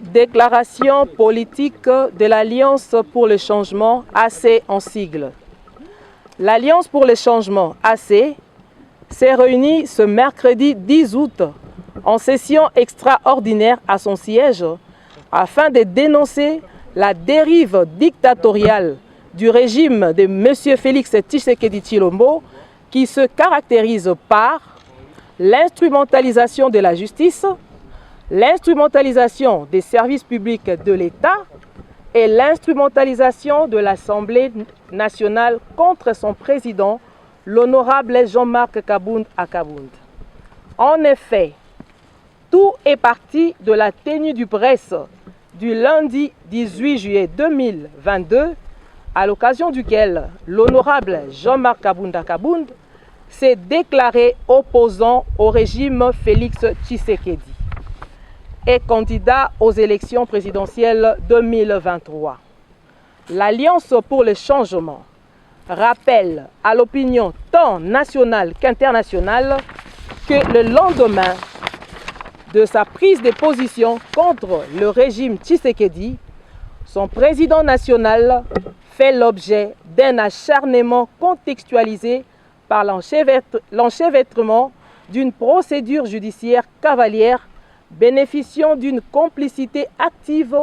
Déclaration politique de l'Alliance pour le changement, AC en sigle. L'Alliance pour le changement, AC, s'est réunie ce mercredi 10 août en session extraordinaire à son siège afin de dénoncer la dérive dictatoriale du régime de M. Félix Tshisekedi Tshilombo qui se caractérise par l'instrumentalisation de la justice, l'instrumentalisation des services publics de l'État et l'instrumentalisation de l'Assemblée nationale contre son président, l'honorable Jean-Marc Kabound Akabound. En effet, tout est parti de la tenue du presse du lundi 18 juillet 2022, à l'occasion duquel l'honorable Jean-Marc Kabound Akabound s'est déclaré opposant au régime Félix Tshisekedi et candidat aux élections présidentielles 2023. L'Alliance pour le changement rappelle à l'opinion tant nationale qu'internationale que le lendemain de sa prise de position contre le régime Tshisekedi, son président national fait l'objet d'un acharnement contextualisé par l'enchevêtrement d'une procédure judiciaire cavalière bénéficiant d'une complicité active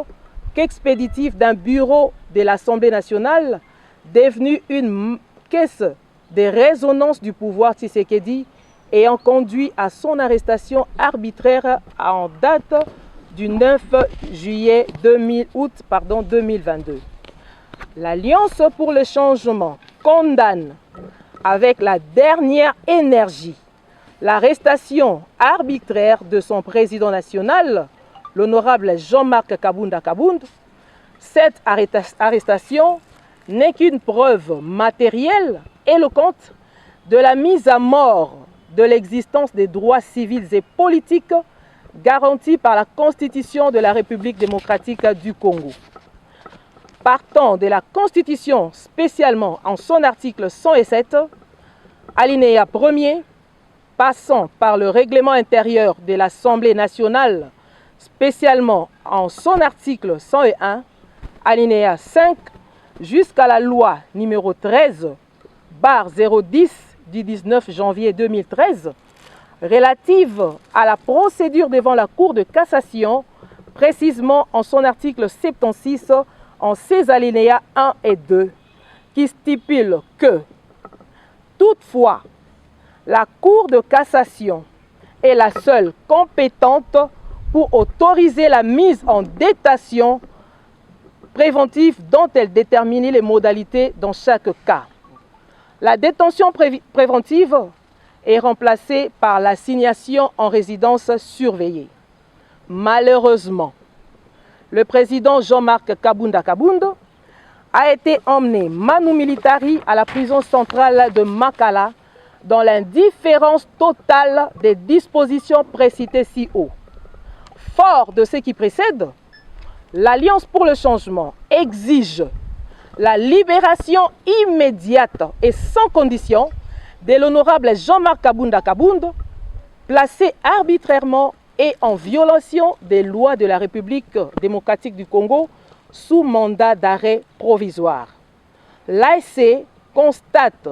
qu'expéditive d'un bureau de l'Assemblée nationale devenu une caisse de résonance du pouvoir Tshisekedi ayant conduit à son arrestation arbitraire en date du 9 juillet 2022. L'Alliance pour le changement condamne avec la dernière énergie l'arrestation arbitraire de son président national, l'honorable Jean-Marc Kabound Akabound. Cette arrestation n'est qu'une preuve matérielle éloquente de la mise à mort de l'existence des droits civils et politiques garantis par la Constitution de la République démocratique du Congo. Partant de la Constitution spécialement en son article 107, alinéa 1er, passant par le règlement intérieur de l'Assemblée nationale, spécialement en son article 101, alinéa 5, jusqu'à la loi numéro 13/010 du 19 janvier 2013, relative à la procédure devant la Cour de cassation, précisément en son article 76, en ses alinéas 1 et 2, qui stipule que, toutefois, la Cour de cassation est la seule compétente pour autoriser la mise en détention préventive dont elle détermine les modalités dans chaque cas. La détention préventive est remplacée par l'assignation en résidence surveillée. Malheureusement, le président Jean-Marc Kabound Akabound a été emmené manu militari à la prison centrale de Makala dans l'indifférence totale des dispositions précitées si haut. Fort de ce qui précède, l'Alliance pour le changement exige la libération immédiate et sans condition de l'honorable Jean-Marc Kabound Akabound, placé arbitrairement et en violation des lois de la République démocratique du Congo sous mandat d'arrêt provisoire. L'ASC constate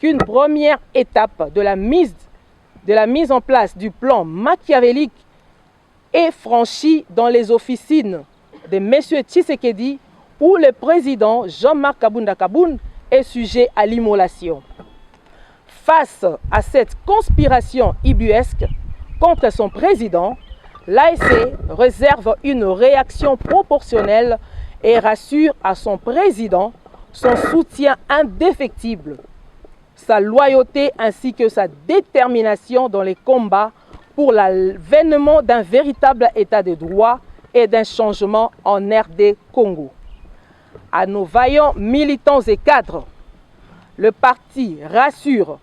qu'une première étape de la mise en place du plan machiavélique est franchie dans les officines de M. Tshisekedi, où le président Jean-Marc Kabound Akabound est sujet à l'immolation. Face à cette conspiration ubuesque contre son président, l'ASC réserve une réaction proportionnelle et rassure à son président son soutien indéfectible, sa loyauté ainsi que sa détermination dans les combats pour l'avènement d'un véritable état de droit et d'un changement en RD Congo. À nos vaillants militants et cadres, le parti rassure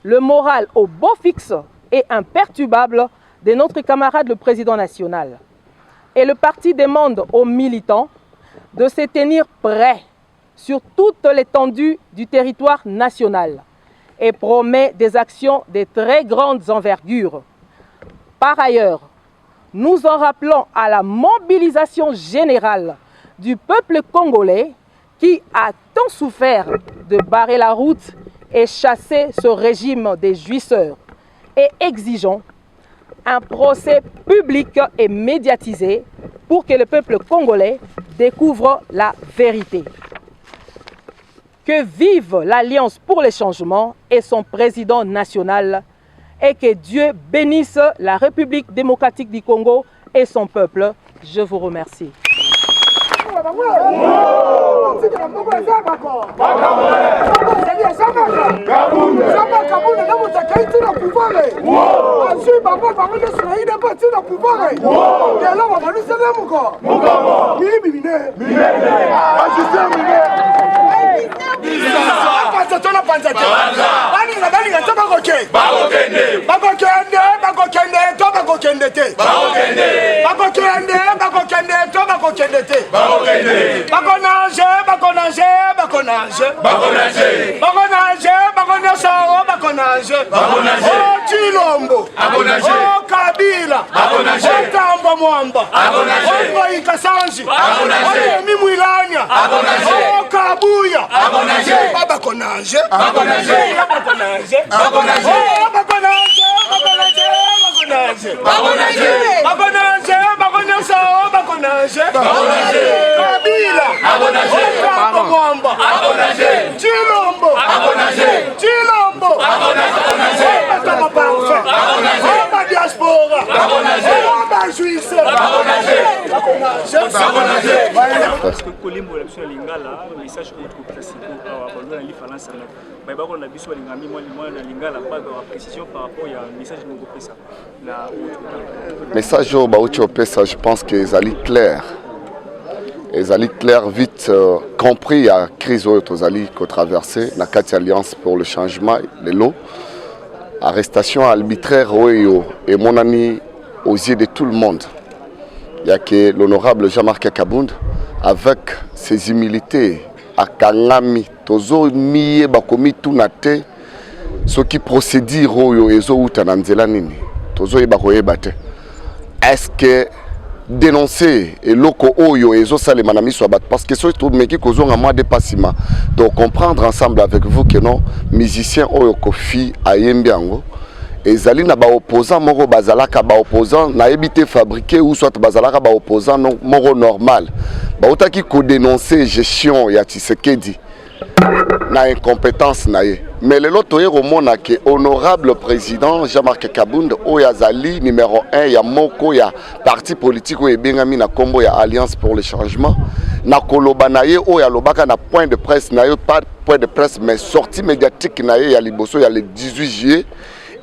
le moral au beau fixe et imperturbable de notre camarade le président national. Et le parti demande aux militants de se tenir prêts sur toute l'étendue du territoire national et promet des actions de très grandes envergures. Par ailleurs, nous en rappelons à la mobilisation générale du peuple congolais qui a tant souffert de barrer la route et chasser ce régime des jouisseurs et exigeons un procès public et médiatisé pour que le peuple congolais découvre la vérité. Que vive l'Alliance pour le changement et son président national et que Dieu bénisse la République démocratique du Congo et son peuple. Je vous remercie. Chilombo, Kabila, Tambo Mwamba, Ikasanji, Mimwilanya, Kabuya, Abakonage, parce que Kolimbo la mission lingala message contre classico na différence na ba ko na biso lingami moi na lingala pas de précision par rapport à message ngo pesa na message au baucho pesa je pense que ezali clair vite compris à crise tozali ko traverser na kati alliance pour le changement les lots arrestation arbitraire oyo et mon ami aux yeux de tout le monde. Il y a que l'honorable Jean-Marc Kabund, avec ses humilités, à Kangami, Tozo Miye Bakomi Tunate, ce qui procédure Royo et Zoutananzela Nini, Tozo Ebakoye Bate. Est-ce que dénoncer et loko Oyo et Zosale Manami soit battu? Parce que ce qui est causé à moi de passima. Donc comprendre ensemble avec vous que non, musiciens Oyo Kofi Ayembiango. Et zali na ba opposant moro bazalaka ba opposant na ebité fabriqué ou soit bazalaka ba opposant non moro normal ba otaki ko dénoncer gestion ya Tshisekedi na incompétence na ye mais le loto yero mona que honorable président Jean-Marc Kabund oyazali numéro 1 ya moko ya parti politique o ebengami na kombo ya Alliance pour le changement na koloba na ye oya lobaka na point de presse na yo pas point de presse mais sortie médiatique na ye ya liboso ya le 18 juillet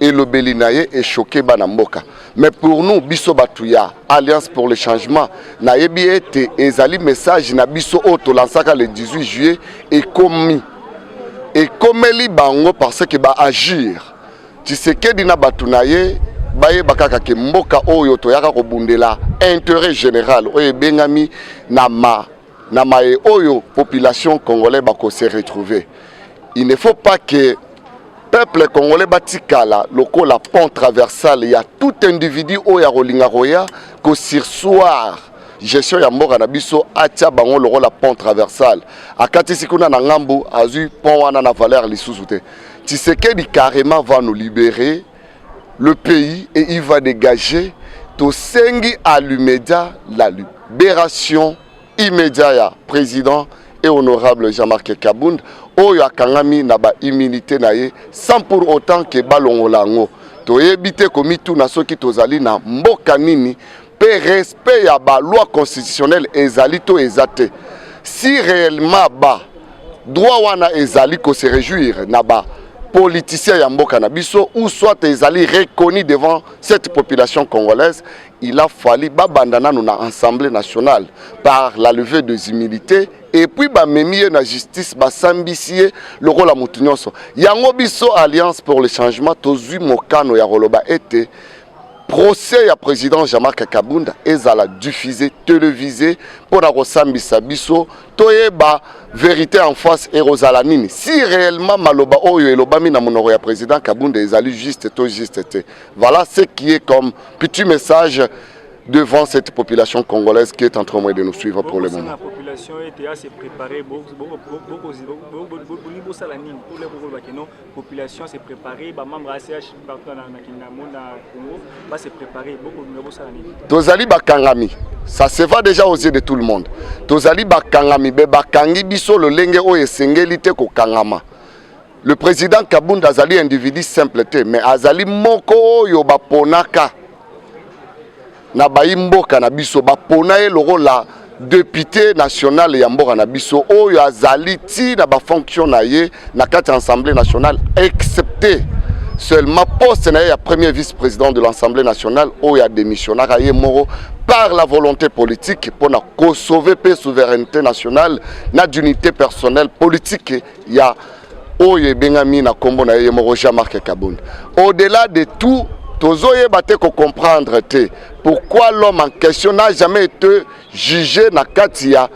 et le Belinaye est choqué banamboka. Mais pour nous, biso batuya, Alliance pour le changement, na yebi ete ezali message na biso auto lansaka le 18 juillet et commis. Et comme li bango parce que ba agir. Tshisekedi na batunaye baye bakaka ke mboka oyo toyaka ko bundela intérêt général oyo bengami na mae oyo population congolaise bako se retrouver. Il ne faut pas que peuple congolais batikala loko la pont traversale, il y a tout individu oya rolinga roya ko sursoir gestion ya mboka na biso atia bango loko la pont traversale akati sikuna na ngambu azu pont wana na valeur lisusu te. Tshisekedi carrément va nous libérer le pays et il va dégager to sengi à l'immédiat la libération immédiate ya président et honorable Jean-Marc Kabund oyo akangami na ba immunité na ye sans pour autant que balongolango to ebité komitu na soki tozali na mboka nini pe respect ya ba loi constitutionnelle ezali to ezate si réellement ba droit wana ezali ko se réjouir na ba politicien ya mboka na biso ou soit ezali reconnu devant cette population congolaise, il a fallu babandana na Assemblée nationale par la levée des immunités et puis ba memie na justice ba sambisie le rôle la mutunyoso yango biso Alliance pour le changement tozui mokano ya roloba ete procès ya président Jean-Marc Kabunda ezala diffusé télévisé pour la kosambisa biso toyeba vérité en face et rozala nini si réellement maloba oyo elobami na monoro ya président Kabunda ezali juste to juste te. Voilà ce qui est comme petit message devant cette population congolaise qui est en train de nous suivre pour le moment. La population était assez préparée, population s'est préparée, membres ACH partout dans Congo va se préparer, Tozali bakangami, ça se va déjà aux yeux de tout le monde. Tozali bakangami, bakangi biso le lenge o esengeli te ko kangama. Le président Kabunda azali individu simple te, mais azali moko yo baponaka. Na baimboka na biso bapona ye loro la député national ya mboka na biso oyo azali ti na ba fonction na ye na kati assemblée nationale excepté seulement poste na ye ya premier vice-président de l'Assemblée nationale oyo a démissionné ye moro par la volonté politique pour na ko sauver la souveraineté nationale na d'unité personnelle politique ya oyo bengami na kombo na ye moro Jean-Marc Kabunda. Au-delà de tout tozoye bate ko comprendre te pourquoi l'homme en question n'a jamais été jugé na katia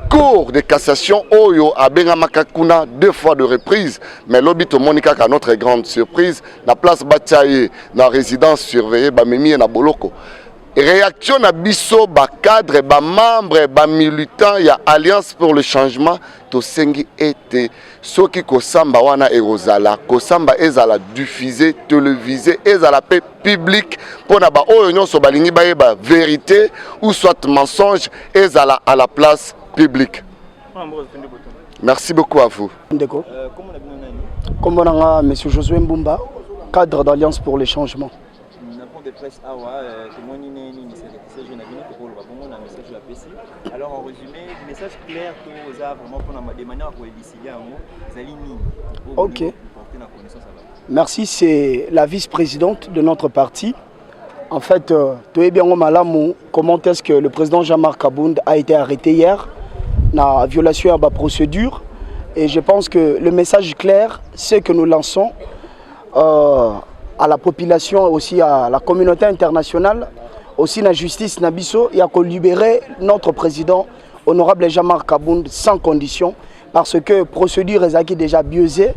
cour de cassation oyo abenga makakuna 2 fois de reprise mais l'obito monika ka notre grande surprise na place Batiaye na résidence surveillée ba memi na boloko. Réaction na biso ba cadre ba membre ba militant ya Alliance pour le changement to sengi été soki kosamba wana erozala kosamba ezala diffusé télévisé ezala pe public pona ba oyo nyonso balingi ba yeba vérité ou soit mensonge ezala à la place publique. Merci beaucoup à vous. Comme on a monsieur Josué Mbumba, cadre d'Alliance pour le changement. Alors en résumé, le message clair que vous avez vraiment pour des manières pour élucider Ok. Merci, c'est la vice-présidente de notre parti. En fait, comment est-ce que le président Jean-Marc Kabunda a été arrêté hier dans violation de la procédure. Et je pense que le message clair, c'est que nous lançons à la population, aussi à la communauté internationale, aussi la justice Nabiso, il y a qu'à libérer notre président honorable Jean-Marc Kabunda sans condition parce que la procédure est déjà biaisée.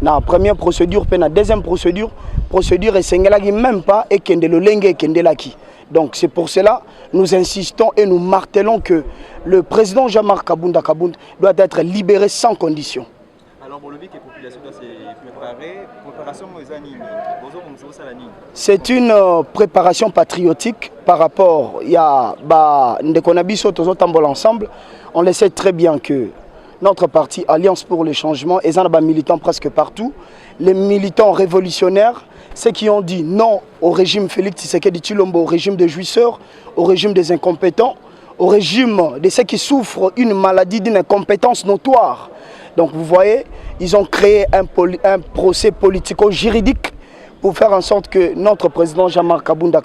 La première procédure, puis la deuxième procédure est même pas et qu'il y Donc c'est pour cela que nous insistons et nous martelons que le président Jean-Marc Kabunda doit être libéré sans condition. Alors pour le but que la population doit se préparer, préparation c'est une préparation patriotique par rapport à Ndekonabiso Tozotambola ensemble. On le sait très bien que notre parti Alliance pour le changement est un militant presque partout. Les militants révolutionnaires, ceux qui ont dit non au régime Félix Tshisekedi Tshilombo, au régime des jouisseurs, au régime des incompétents, au régime de ceux qui souffrent une maladie d'une incompétence notoire. Donc vous voyez, ils ont créé un procès politico-juridique pour faire en sorte que notre président Jean-Marc Kabunda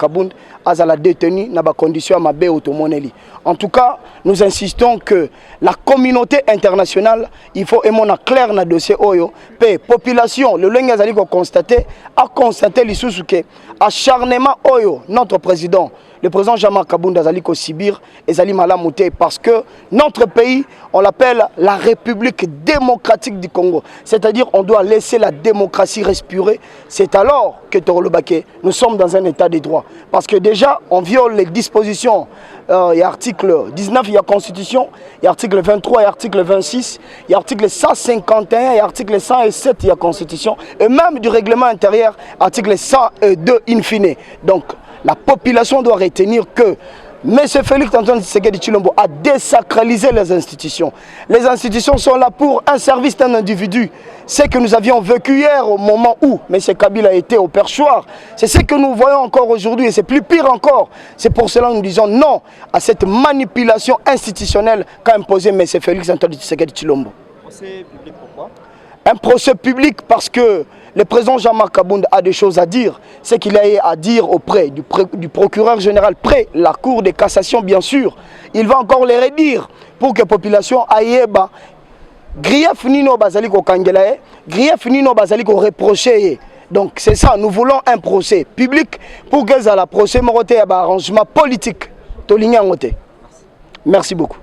a la détenue dans des conditions à Mabé Otomoneli. En tout cas, nous insistons que la communauté internationale, il faut aimer clair dans le dossier Oyo, la population, le lingue a constaté l'issue que acharnement Oyo, notre président, le président Jean-Marc Kabunda Zali ko Sibir et Zali Malamouté parce que notre pays, on l'appelle la République démocratique du Congo. C'est-à-dire on doit laisser la démocratie respirer. C'est alors que nous sommes dans un état de droit. Parce que déjà, on viole les dispositions. Il y a article 19, il y a Constitution, il y a article 23, il y a article 26, il y a article 151, il y a article 107, il y a Constitution. Et même du règlement intérieur, article 102 in fine. Donc, la population doit retenir que M. Félix Antoine Tshisekedi Tshilombo a désacralisé les institutions. Les institutions sont là pour un service d'un individu. Ce que nous avions vécu hier au moment où M. Kabila était au perchoir, c'est ce que nous voyons encore aujourd'hui et c'est plus pire encore. C'est pour cela que nous disons non à cette manipulation institutionnelle qu'a imposé M. Félix Antoine Tshisekedi Tshilombo. Procès public pourquoi? Un procès public parce que le président Jean-Marc Kabunda a des choses à dire. Ce qu'il a à dire auprès du procureur général, près la cour de cassation bien sûr. Il va encore les redire pour que la population aille grief nino bazali ko kangela grief nino bazali ko reprocher Donc c'est ça, nous voulons un procès public pour que ça la procès moroté à arrangement politique. Merci beaucoup.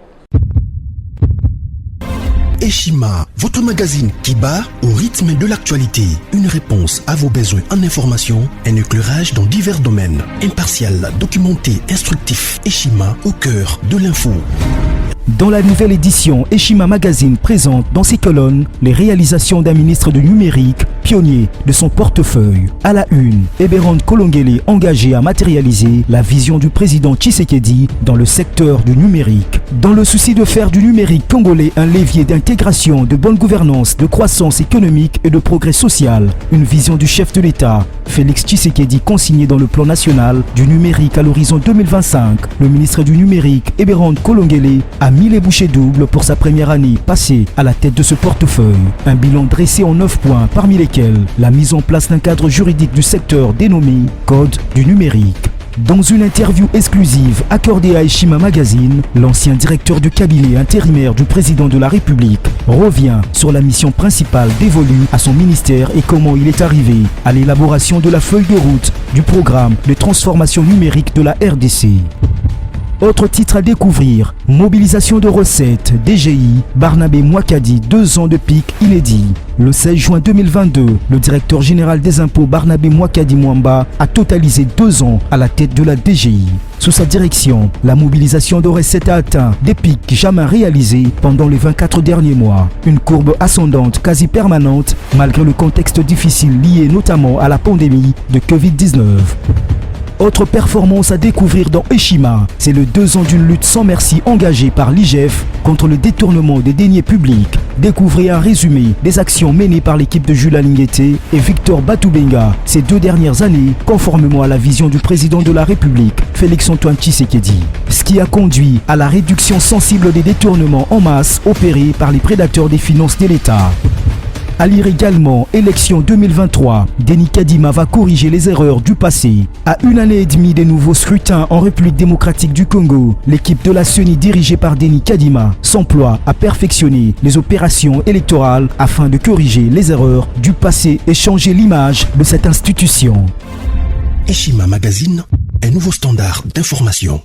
Eshima, votre magazine qui bat au rythme de l'actualité. Une réponse à vos besoins en information, un éclairage dans divers domaines. Impartial, documenté, instructif. Eshima au cœur de l'info. Dans la nouvelle édition, Eshima Magazine présente dans ses colonnes les réalisations d'un ministre du numérique, pionnier de son portefeuille. À la une, Eberhard Kolongele engagé à matérialiser la vision du président Tshisekedi dans le secteur du numérique. Dans le souci de faire du numérique congolais un levier d'intégration, de bonne gouvernance, de croissance économique et de progrès social, une vision du chef de l'État, Félix Tshisekedi consignée dans le plan national du numérique à l'horizon 2025. Le ministre du numérique, Eberhard Kolongele, a mis les bouchées doubles pour sa première année passée à la tête de ce portefeuille. Un bilan dressé en 9 points, parmi lesquels la mise en place d'un cadre juridique du secteur dénommé Code du numérique. Dans une interview exclusive accordée à Eshima Magazine, l'ancien directeur du cabinet intérimaire du président de la République revient sur la mission principale dévolue à son ministère et comment il est arrivé à l'élaboration de la feuille de route du programme de transformation numérique de la RDC. Autre titre à découvrir, mobilisation de recettes, DGI, Barnabé Mouakadi, 2 ans de pic inédit. Le 16 juin 2022, le directeur général des impôts Barnabé Mouakadi Mwamba a totalisé 2 ans à la tête de la DGI. Sous sa direction, la mobilisation de recettes a atteint des pics jamais réalisés pendant les 24 derniers mois. Une courbe ascendante quasi permanente malgré le contexte difficile lié notamment à la pandémie de Covid-19. Autre performance à découvrir dans Eshima, c'est le 2 ans d'une lutte sans merci engagée par l'IGF contre le détournement des deniers publics. Découvrez un résumé des actions menées par l'équipe de Jules Alinguete et Victor Batoubenga ces 2 dernières années, conformément à la vision du président de la République, Félix-Antoine Tshisekedi. Ce qui a conduit à la réduction sensible des détournements en masse opérés par les prédateurs des finances de l'État. À lire également, élection 2023, Denis Kadima va corriger les erreurs du passé. À 1 année et demie des nouveaux scrutins en République démocratique du Congo, l'équipe de la CENI dirigée par Denis Kadima s'emploie à perfectionner les opérations électorales afin de corriger les erreurs du passé et changer l'image de cette institution. Eshima Magazine, un nouveau standard d'information.